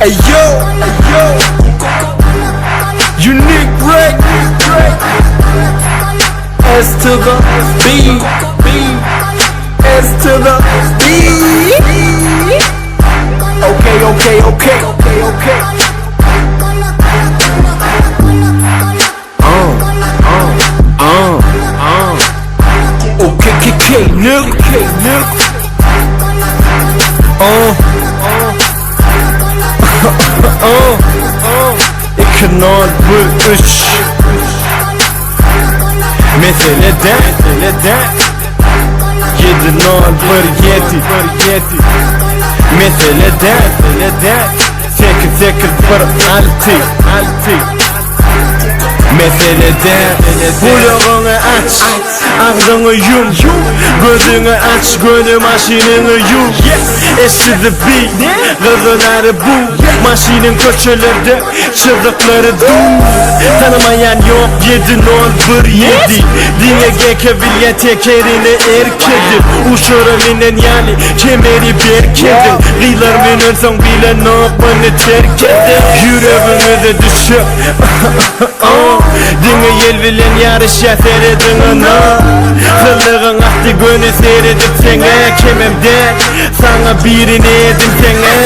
Ayo, Unique break, S to the B, S to the B. Okay. Okay, nigga. İknal bu üç Meselede 7-0-1-7 Meselede 8-8-1-6 Meselede kulağını aç, ağzını yum, gözünü aç, gönül maşinini yum. Eşidi bir, kızıları bu, maşinin köşelerde çığlıkları dum. Tanımayan yok 7-0-1-7 Dine gekebilye tekerini erkedi Uşuruminin yani kemeri berkedi Kıylar minin son bile nokmanı terk edi Yüreğimi de düşüp Dine yel bilen yarış ya seyredin Kıllığın ahdi gönü seyredip sene Kemimde sana birini edim sene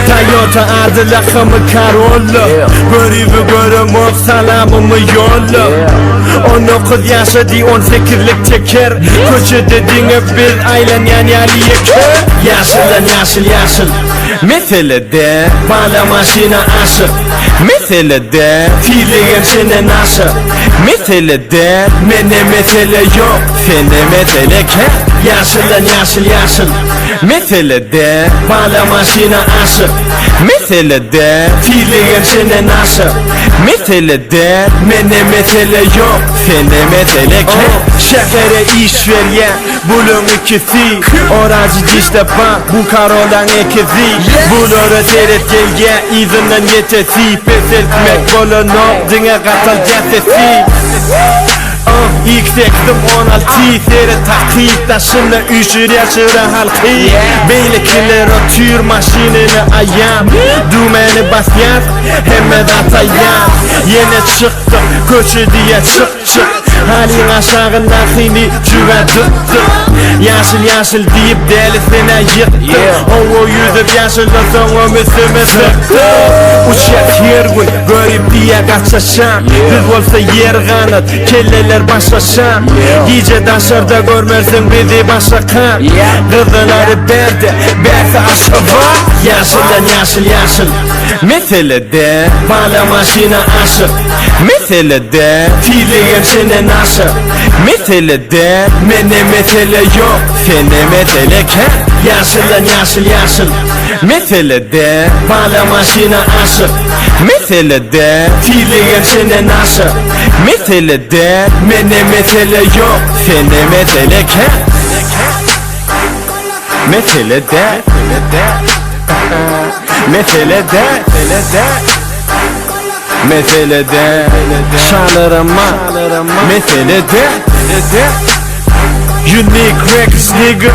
Toyota adı lakımı Corolla Görüvü görüm ol salamımı yolla 19 yaşadı 18'lik teker Köşe dediğine bir ailen yani Ali'ye kör Yaşıl Meselede bana maşina aşık Meselede fiilin senin aşık Meselede mene mesele yok Sene mesele ker Yaşıl Meselede bana maşina aşık Meselede fiilin senin aşık Meselede mene mesele yok Sene mesele ker Şekere iş ver ya bulun ikisi Oracı işte bak bu karolan ekizi Bunları seyret gel ya izinden yetesi Pes etmek bolunok dine katal cesesi Yüksektim 16 seyret takip taşımla üşür yaşıra halkı Beylikler o tür maşinini ayağım Dümeni bas yaz hemen atayam Yine çıktım köşe diye çık Halin aşağından seni cüvettüm Yaşıl deyip delisine yıktım O yüzüp yaşılla sonra müsümü sıktım Uçak her gün görüp diye kaçaşam Biz olsa yer kanıt kelleler başlaşam Gece taşlarda görmersin bizi başlakan Kızıları berdi berse aşıva Yaşıl Meselede bana maşina aşık Meselede fiilin senin aşık Meselede mene mesele yok Sene mesele ker Yaşıl Meselede bana maşina aşık Meselede fiilin senin aşık Meselede mene mesele yok Sene mesele ker Meselede şanlarıma Meselede Unique Records nigga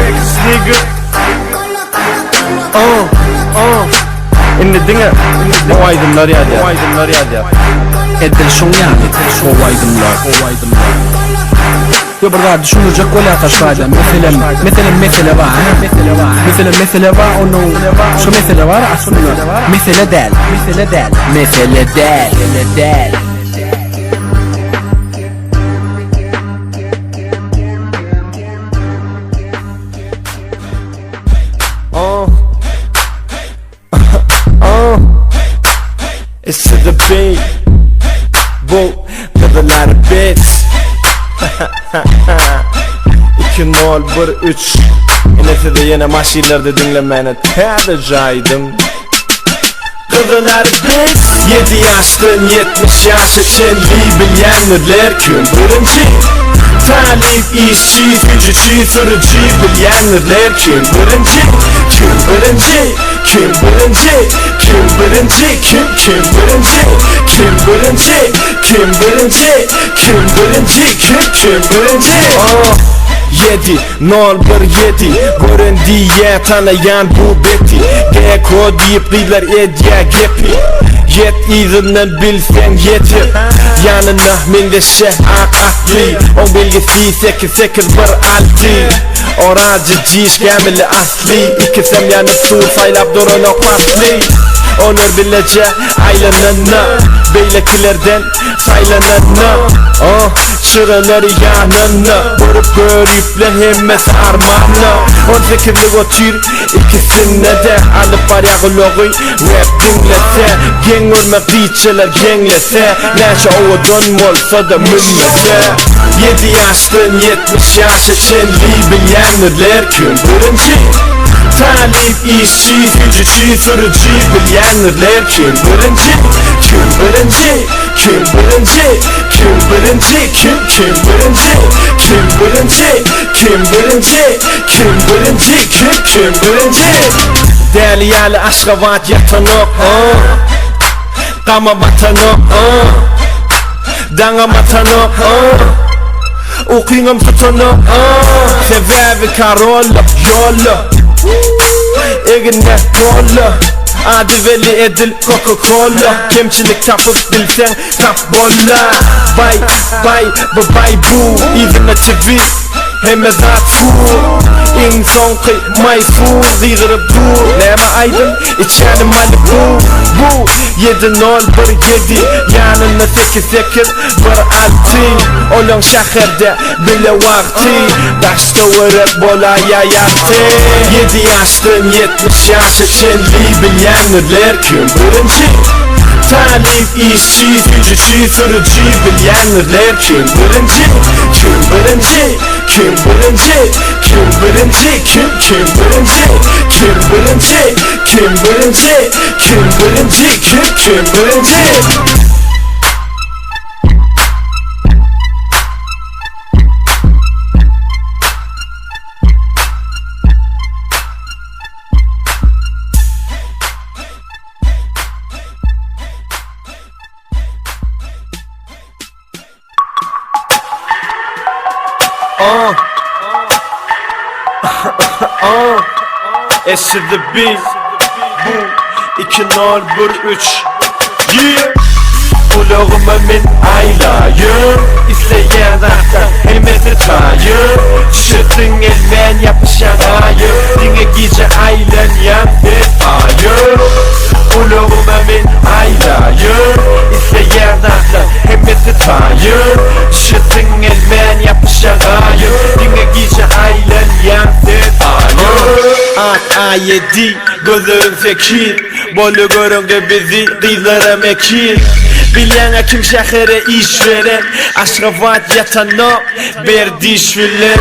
dinle o aydınlar ya Edil şun yani o aydınlar Yo burada düşünülecek gol ataşlardan mesele var mesele var onun şu mesele var aslında mesele değil It's to the beat bu kadınlar beats 2-0-1-3 Yine de yine maşinlerde dinlemeni tercihaydım Kadınlar biz 7 yaştan 70 yaş için bilenler kim birinci Talip işçi gücücü sürücü bilenler kim birinci 7-0-1-7 Görün diye tanıyan bu beti G-ko deyip kıylar edya gepi Yet izinden bilsen yetir Yanına millese akli On bilgisi 8-8-1-6 Oracı ciş gemili asli İkisem yanı su saylap durun o pasli Onur bilece aylanana Beylekilerden saylanana Çıraları yanına Vurup görüple hemmesi armağına 18'lik otur ikisine de Alıp var yağıloğu rap dinlese Gen ölmek diyçeler genlese Neşe oğudun olsa da münnese 7 yaştın 70 yaş için bilenler kim birinci Talip, işçi, gücücü, sürücü bilenler kim birinci Kim birinci, kim birinci, kim birinci, kim birinci Kim birinci, kim birinci, kim birinci, kim birinci Değerli yerli Aşgabat yatanok Kama batanok Danga batanok Okuyum tutanok Sebebi karolla, yolla Egine kolla Adı veli edil Coca-Cola Kemçilik tapıp bilsen tap bolla Bay bu İzine TV Hemme zat fu İnsan kıy mayfu Zigırıp bu Neme aydın İçeni Malibu Bu 7-0-1-7 Yanına 8-8-1-6 Olan şehirde bile vakti Daşta öğret bolaya yaktı 7 yaştın 70 yaş için bilenler kim birinci Talip, işçi, gücücü, sürücü bilenler kim birinci Kim birinci, kim birinci, kim birinci, kim birinci Kim birinci, kim birinci, kim birinci, kim birinci S to the B Bu 2-0-1-3 Yeah Kulağıma min aylayım İsteyen rahtar hemesi tayım Şırtın elmen yapışan ayım Dine gece aylan yapıp ayım Kulağıma min aylayım İsteyen rahtar hemesi tayım Şırtın elmen yapışan ayım Dine gece aylan yapıp ayım A7 gözlerim sekir Bolu görünce bizi kızlara mekir Bilene kim şehre iş veren Aşgabat yatanok verdi işvilen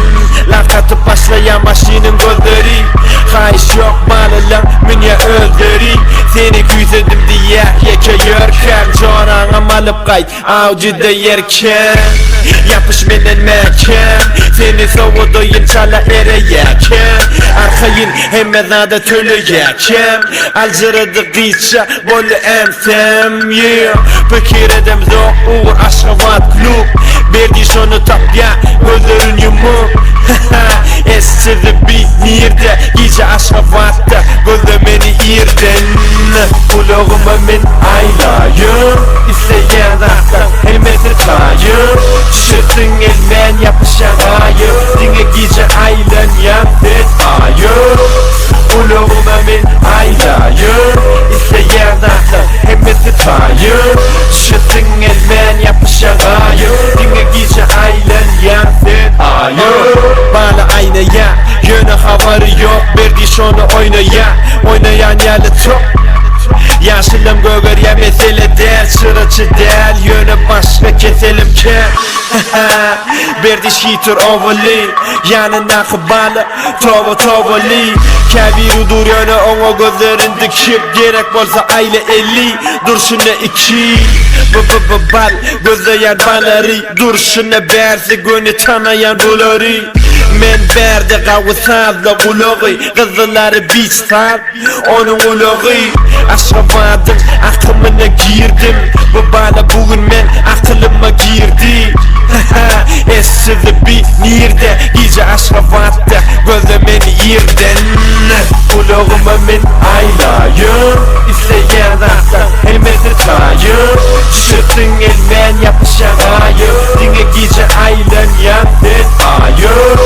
Laf katıp başlayan maşinin gözleri Kayış yok malılan münye öldürü Seni küzedim diye yeke yörken Canana malıp kayt avcıda yerken Yapış benden mekan Seni soğuduyum çala ereyeken Arkayın hemmezada tölü yekem Alcırıdı kıyça bolu emsem Yeah Fikir edem zor uğur Aşgabat klub Verdi şunu tapya gözlerin yumuk S to the B nirde Gece Aşgabat'ta gözlemeni irden Kulağıma min aylayım İsteyen rahtar hemmesi tayım Şırtın elmen yapışan ayım Dine gece aylan yapıp ayım Kulağıma min aylayım İsteyen rahtar hemmesi tayım Şırtın elmen yapışan ayım Dine gece aylan yapıp ayım Bana aynaya yönü havarı yok Verdi şunu oynaya Oynayan yerli çok Yaşılım gögör ya mesele der Sırıcı der yönü başka keselim ki Berdi şitur ovali Yanına kıbalı tovali Kebir dur yönü ona gözlerin dikip Gerek olsa aile 50 Dur şuna 2 Bal gözleyen banları Dur şuna bersi gönü tanıyan doları Men berdi qavusazla uluği Kızıları biçsal onun uluği Aşravadım aklımına girdim Bu bana bugün men aklıma girdi Essizi bir nirde Gece aşravatta gözlemen yerden Uluğuma men aylayım İsteyen rastlar elmesi tayım Düşürsün elmen yapışan ayım Dine gece aylanyan ben ayım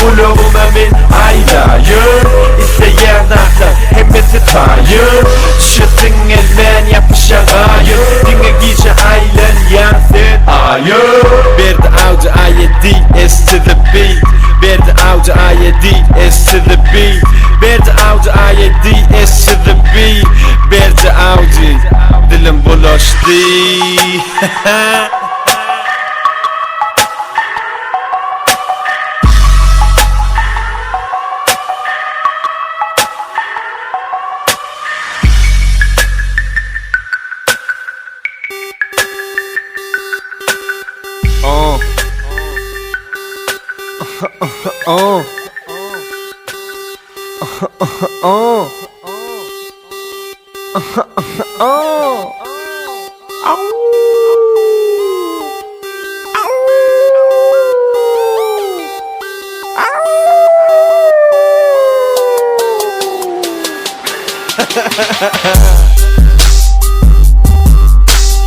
Uluğuma men aylayım İsteyen rastlar elmesi tayım Düşürsün elmen yapışan ayım Dine gece aylanyan ben ayım Berdi avcı I&D S to the B Berdi avcı I&D S to the B Berdi avcı I&D S to the B Berdi avcı dilim bulaştı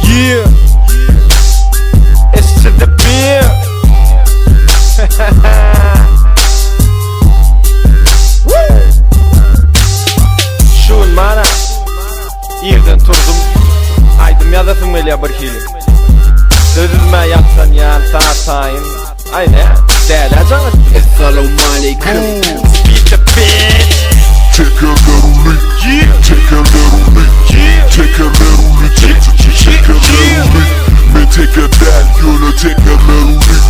Yeah, it's to the beer. Şun mana yerden turdum. Aydım yazasın meliya bir hili. Sözülme yapsan yan saatayın. Aynen değerli canım. Assalamu alaikum. Beat the beat. Take a little leak, take a little leak, take a little leak, take a little leak. Me take a dal, you take a little leak.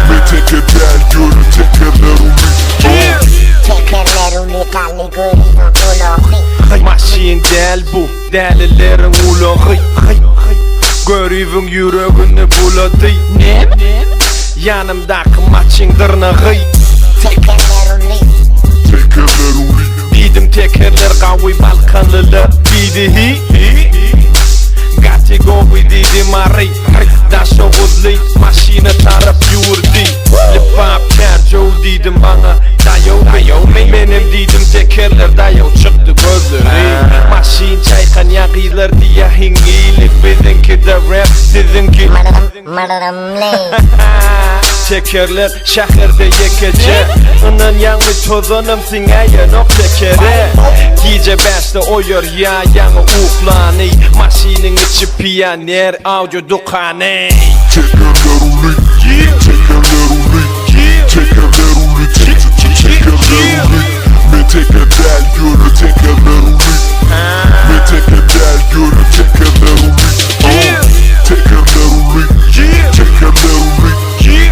Me take a dal, you take a little leak. Take a little leak, Ali Guri, Maşin del bu, delilerin uluğu. Görüvün yüreğini buladı. Ne? Yanımdaki maçın dırnağı. take a little leak. Take a little leak. Didim tekerler qavi balkanlılar Didi Gati govi didim arri Daşa gudli Maşina taraf yurdi Lipap kerjo didim bana Dayo Benim didim tekerler dayo çıktı gözleri Maşin çaykan yagiler diye hingilik Bizimki de rap sizinki Mırırım ley. Tekerler şehirde yekece Onun yanı tozunum sineye nok tekere Gece beşte oyur ya yanı uklani Maşinin içi piyaner audio dukani Take a little leak, take a little leak, take a little leak, take a little leak. Me take a dal, you take a little leak. Me take a dal, you take a little leak. Take a little leak, take a little leak.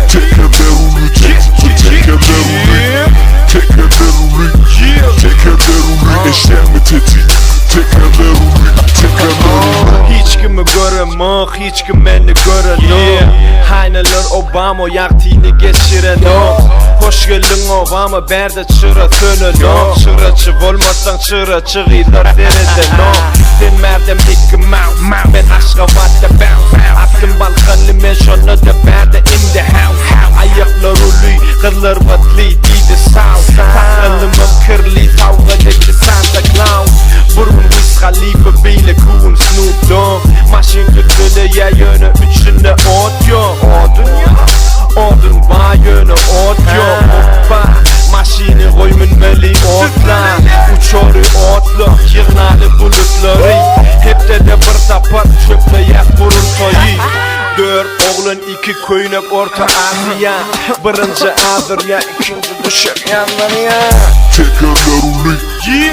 Take a little leak, take a little leak. Take a little leak, take a little leak. Eşeğimi teti. Take a little leak, take a little leak. Hiç kimi göremem, hiç kim beni göremem. Hayneler Obama yaktığını geçirenem. Hoş geldin Obama, berde çıra sönenem. Çıracı olmazsan çıra çıgıylar deredenem. Sen merdem Mickey Mouse, ben aşkavatta bounce. Attım balkanlı men şunu da berde in the house. Ayaklar uluy, kırlar vatli, didi sound. Takılımım kırli, tavgadaki Santa Claus. Burun Wiz Khalifa bile kuğun Snoop Dogg. Maşin tütüle ya yönü üçünde ot yok. Odun var yönü ot yok. Hoppa, maşini koymunmeli otla. Uçoru otlu, yığnalı bulutları. Hep de bir tapar çöple yak buruntoyu. Dört oğlun iki köynek orta Asya. Birinci Azırya, ikinci düşük yanlarya. Take a little leak,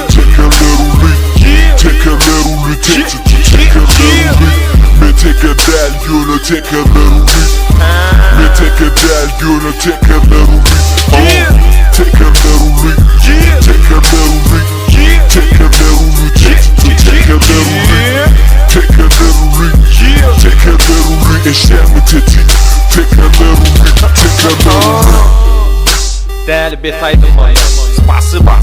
take a little leak, take a little leak, take a little leak. Me take a dal, you take a little leak. Me take a dal, you take a little leak. Take a little leak, take a little leak, take a little leak, take a little leak. Take a little leak, take a little leak. Eşeğimi teti. Take a little leak, take a little leak. bet aydım onu. Spasiba.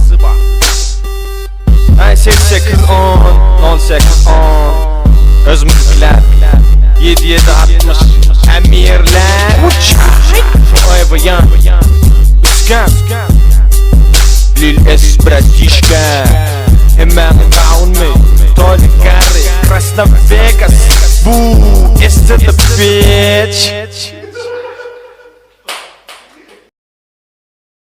88-10 özümüz bilen 7-7-60 emirler Forever young Üskan Lil S bratишка Hemen kaunmi Toli Gary Krasna Vegas Bu is to the bitch